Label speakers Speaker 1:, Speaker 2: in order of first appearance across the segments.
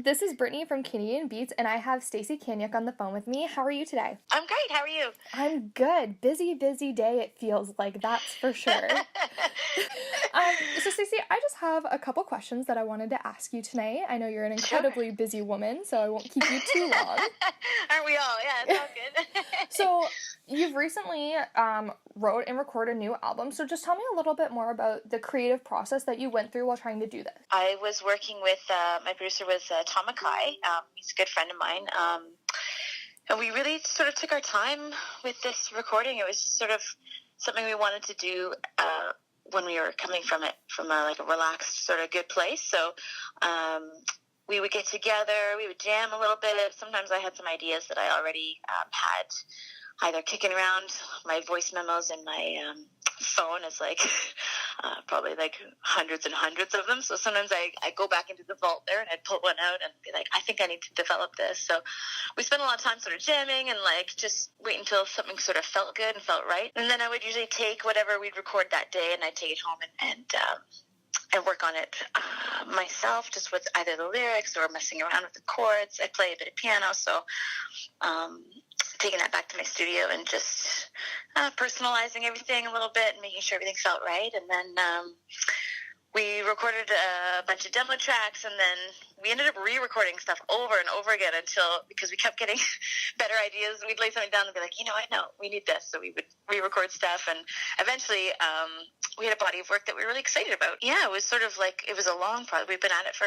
Speaker 1: This is Brittany from Canadian Beats, and I have Stacey Kaniuk on the phone with me. How are you today?
Speaker 2: I'm great. How are you?
Speaker 1: I'm good. Busy day, it feels like, that's for sure. So Stacey, I just have a couple questions that I wanted to ask you tonight. I know you're an
Speaker 2: Sure.
Speaker 1: incredibly busy woman, so I won't keep you too long.
Speaker 2: Aren't we all? Yeah, it's all good.
Speaker 1: So, you've recently wrote and recorded a new album, so just tell me a little bit more about the creative process that you went through while trying to do this.
Speaker 2: I was working with, my producer was Tom Mackay. He's a good friend of mine. And we really sort of took our time with this recording. It was just sort of something we wanted to do when we were coming from it, from a relaxed, sort of good place. So we would get together, we would jam a little bit. Sometimes I had some ideas that I already had either kicking around my voice memos in my phone as probably hundreds and hundreds of them. So sometimes I go back into the vault there and I'd pull one out and be like, I think I need to develop this. So we spent a lot of time sort of jamming and just wait until something sort of felt good and felt right. And then I would usually take whatever we'd record that day and I'd take it home and work on it myself, just with either the lyrics or messing around with the chords. I play a bit of piano, so taking that back to my studio and just personalizing everything a little bit and making sure everything felt right. And then we recorded a bunch of demo tracks, and then we ended up re-recording stuff over and over again because we kept getting better ideas. We'd lay something down and be like, you know what, no, we need this. So we would re-record stuff, and eventually we had a body of work that we were really excited about. Yeah, it was sort of it was a long project. We've been at it for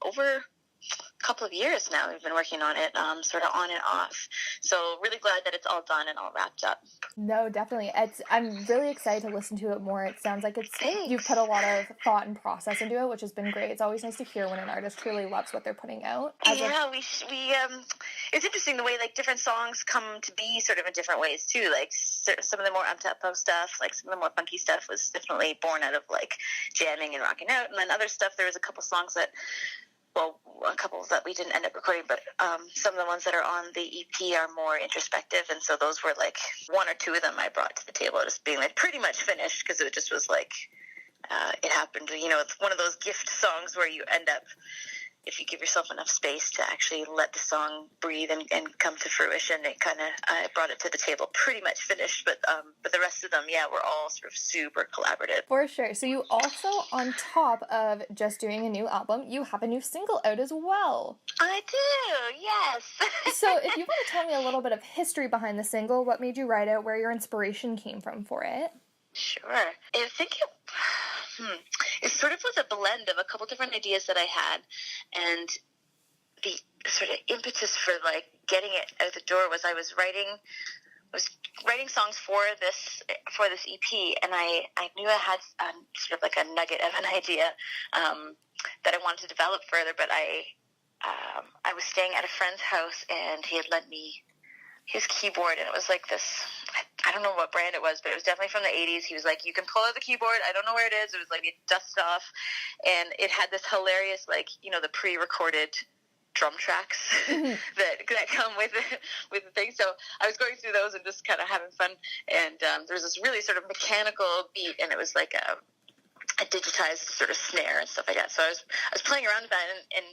Speaker 2: over a couple of years now. We've been working on it sort of on and off. So really glad that it's all done and all wrapped up.
Speaker 1: No, definitely. I'm really excited to listen to it more. It sounds like
Speaker 2: Thanks.
Speaker 1: you've put a lot of thought and process into it, which has been great. It's always nice to hear when an artist truly loves what they're putting out.
Speaker 2: It's interesting the way different songs come to be sort of in different ways too. Some of the more up-tempo stuff, some of the more funky stuff was definitely born out of jamming and rocking out, and then other stuff, there was a couple songs that, well, a couple that we didn't end up recording, but some of the ones that are on the EP are more introspective, and so those were one or two of them I brought to the table just being pretty much finished, because it just was it happened. It's one of those gift songs where you end up, if you give yourself enough space to actually let the song breathe and come to fruition, I brought it to the table pretty much finished, but the rest of them, were all sort of super collaborative.
Speaker 1: For sure. So you also, on top of just doing a new album, you have a new single out as well.
Speaker 2: I do, yes.
Speaker 1: So if you want to tell me a little bit of history behind the single, what made you write it, where your inspiration came from for it?
Speaker 2: Sure. I think it sort of was a blend of a couple different ideas that I had, and the sort of impetus for getting it out the door was I was writing songs for this EP, and I knew I had sort of a nugget of an idea that I wanted to develop further, but I was staying at a friend's house, and he had lent me his keyboard, and it was this, I don't know what brand it was, but it was definitely from the 80s. He was like, you can pull out the keyboard, I don't know where it is. It was it dust off, and it had this hilarious, the pre-recorded drum tracks that come with the thing. So I was going through those and just kind of having fun, and there was this really sort of mechanical beat, and it was a digitized sort of snare and stuff like that. So I was playing around with that, and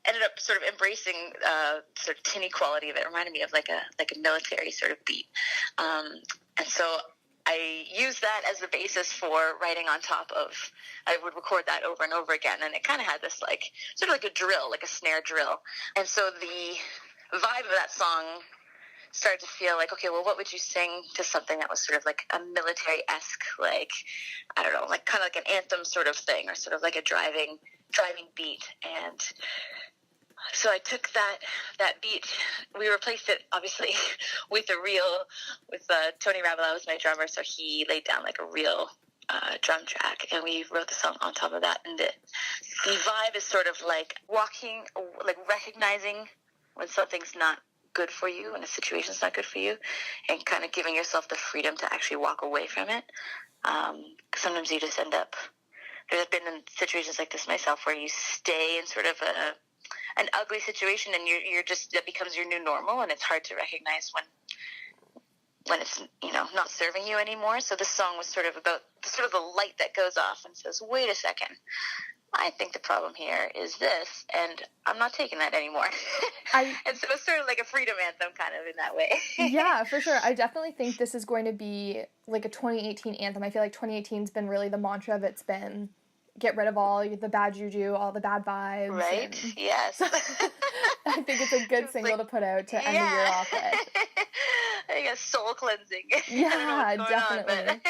Speaker 2: ended up sort of embracing sort of tinny quality of it. It reminded me of a military sort of beat. And so I used that as the basis for writing on top of, I would record that over and over again. And it kind of had this sort of a drill, a snare drill. And so the vibe of that song started to feel okay, well, what would you sing to something that was sort of a military-esque, I don't know, kind of an anthem sort of thing, or sort of a driving beat. And so I took that beat, we replaced it obviously with Tony Rabelau was my drummer, so he laid down a real drum track, and we wrote the song on top of that. And the vibe is sort of walking, recognizing when something's not good for you, when a situation's not good for you, and kind of giving yourself the freedom to actually walk away from it. Sometimes you just end up, there's been in situations like this myself where you stay in sort of an ugly situation, and you're just, that becomes your new normal, and it's hard to recognize when it's not serving you anymore. So this song was sort of about the light that goes off and says, wait a second, I think the problem here is this, and I'm not taking that anymore. And so it's sort of like a freedom anthem kind of in that way.
Speaker 1: Yeah, for sure. I definitely think this is going to be like a 2018 anthem. I feel like 2018's been really the mantra of it's been get rid of all the bad juju, all the bad vibes.
Speaker 2: Right? Yes.
Speaker 1: I think it's a good single to put out to end the year off with.
Speaker 2: I guess soul cleansing.
Speaker 1: Yeah, definitely.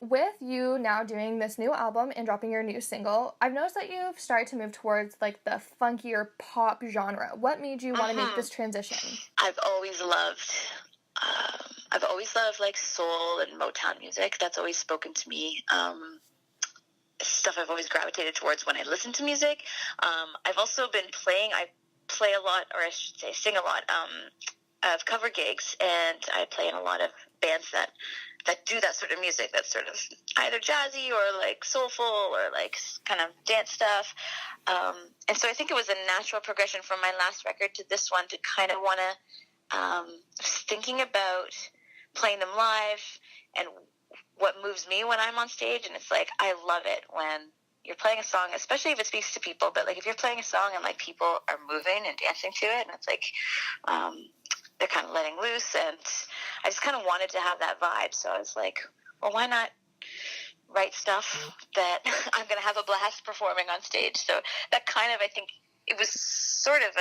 Speaker 1: With you now doing this new album and dropping your new single, I've noticed that you've started to move towards like the funkier pop genre. What made you want to make this transition?
Speaker 2: I've always loved like soul and Motown music. That's always spoken to me. Stuff I've always gravitated towards when I listen to music. I've also been I play a lot, or I should say sing a lot, of cover gigs, and I play in a lot of bands that do that sort of music, that's sort of either jazzy or like soulful or like kind of dance stuff. And so I think it was a natural progression from my last record to this one to kind of want to, thinking about playing them live and what moves me when I'm on stage. And it's like, I love it when you're playing a song, especially if it speaks to people, but like if you're playing a song and like people are moving and dancing to it, and it's like, they're kind of letting loose, and I just kind of wanted to have that vibe. So I was like, well, why not write stuff that I'm going to have a blast performing on stage? So that kind of, I think, it was sort of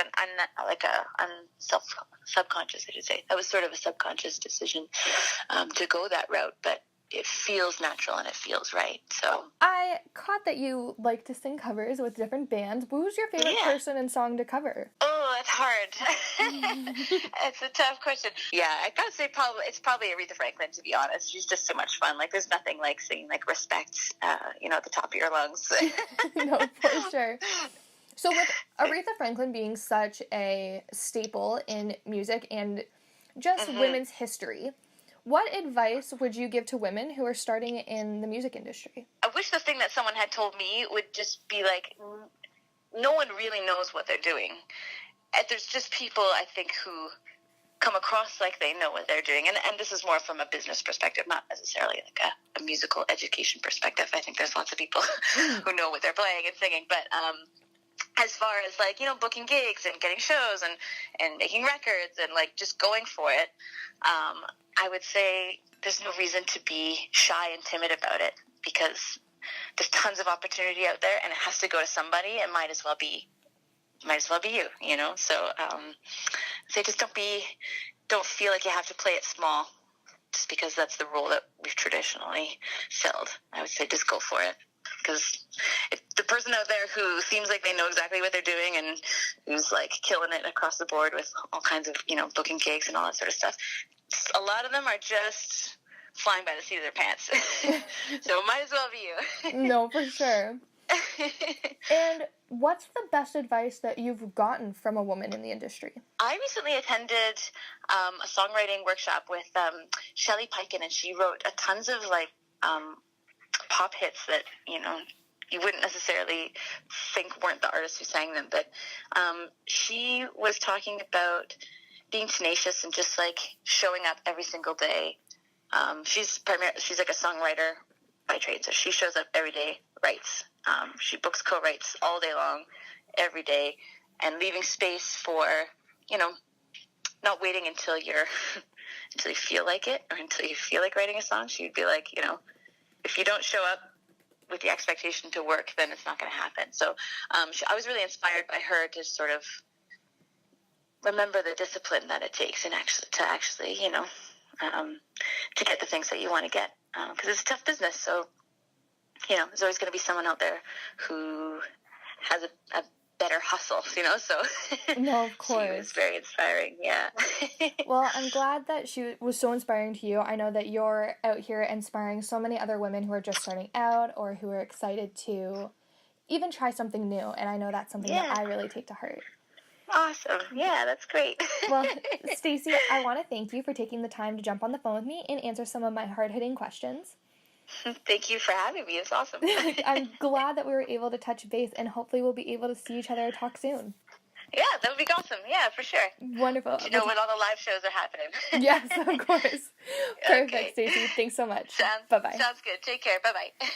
Speaker 2: subconscious, I should say. That was sort of a subconscious decision to go that route, but it feels natural and it feels right. So
Speaker 1: I caught that you like to sing covers with different bands. Who's your favorite person and song to cover?
Speaker 2: Oh, that's hard. It's a tough question. Yeah, I gotta say it's probably Aretha Franklin, to be honest. She's just so much fun. Like there's nothing like singing like Respect, at the top of your lungs.
Speaker 1: No, for sure. So with Aretha Franklin being such a staple in music and just women's history, what advice would you give to women who are starting in the music industry?
Speaker 2: I wish the thing that someone had told me would just be like, no one really knows what they're doing. And there's just people, I think, who come across like they know what they're doing. And this is more from a business perspective, not necessarily like a musical education perspective. I think there's lots of people who know what they're playing and singing. But as far as like, booking gigs and getting shows and making records and like just going for it, I would say there's no reason to be shy and timid about it, because there's tons of opportunity out there, and it has to go to somebody. It might as well be you, So, say just don't feel like you have to play it small, just because that's the role that we've traditionally filled. I would say just go for it, because if the person out there who seems like they know exactly what they're doing and who's like killing it across the board with all kinds of, booking gigs and all that sort of stuff, a lot of them are just flying by the seat of their pants. So it might as well be you.
Speaker 1: No, for sure. And what's the best advice that you've gotten from a woman in the industry?
Speaker 2: I recently attended a songwriting workshop with Shelley Peiken, and she wrote tons of like pop hits that, you wouldn't necessarily think weren't the artists who sang them. But she was talking about being tenacious and just like showing up every single day. She's like a songwriter by trade, so she shows up every day, writes. She books co-writes all day long, every day, and leaving space for, not waiting until you feel like it, or until you feel like writing a song. She'd be like, if you don't show up with the expectation to work, then it's not going to happen. So I was really inspired by her to sort of remember the discipline that it takes and actually, to get the things that you want to get. Because it's a tough business. So, there's always going to be someone out there who has a better hustle, so.
Speaker 1: No, of course.
Speaker 2: She was very inspiring, yeah.
Speaker 1: Well, I'm glad that she was so inspiring to you. I know that you're out here inspiring so many other women who are just starting out or who are excited to even try something new. And I know that's something that I really take to heart.
Speaker 2: Awesome. Yeah, that's great.
Speaker 1: Well, Stacey, I want to thank you for taking the time to jump on the phone with me and answer some of my hard-hitting questions.
Speaker 2: Thank you for having me. It's awesome.
Speaker 1: I'm glad that we were able to touch base, and hopefully we'll be able to see each other or talk soon.
Speaker 2: Yeah, that would be awesome. Yeah, for sure.
Speaker 1: Wonderful.
Speaker 2: When all the live shows are happening.
Speaker 1: Yes, of course. Perfect, okay. Stacey. Thanks so much. Bye-bye.
Speaker 2: Sounds good. Take care. Bye-bye.